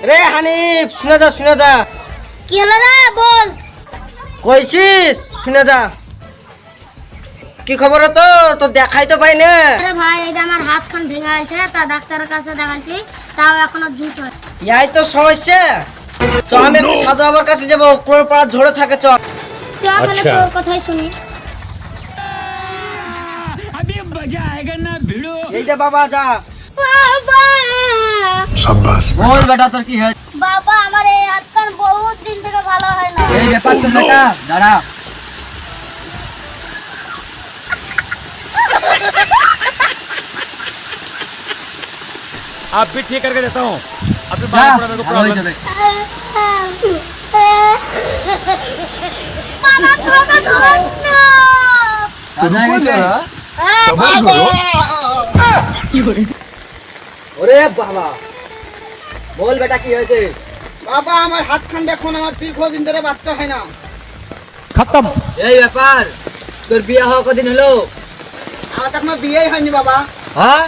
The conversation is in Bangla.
রে হানিফ শুনে যা কি হলো রে বল। কইছিস শুনে যা কি খবর তো তো দেখাই তো পাই না। আরে ভাই এই যে আমার হাত খান ভেঙে আছে, তা ডাক্তারের কাছে দেখাচ্ছি, তাও এখনো জুত হয়। ইয়াই তো সমস্যা। চ আমি একটু সাধু বাবার কাছে যাবো, কোন পাড়া ঝোড়ে থাকে চ। চ তাহলে তোর কথাই শুনি। এই যে বাবা যা বাবা বল বেটা তোর কি হয়েছে। বাবা আমার এই হাত খান বহুত দিন থেকে ভালো হয় না। এই ব্যাপার তো বেটা দাঁড়া। आप भी ठीक करके देता हूँ। अभी যা, बाहर मेरे को ভালো হয়ে प्रॉब्लम যাবে। বাবা তোকে ধর না। দাদা रुको গেছে। जरा सबर करो। ওরে বাবা বল বেটা কি হয়েছে। বাবা আমার হাত খান দেখুন, আমার দীর্ঘদিন ধরে বাচ্চা হয় না। खत्म। এই ব্যাপার তোর বিয়ে হওয়া কদিন হলো। আমার তো এখনো বিয়েই হয়নি বাবা। হ্যাঁ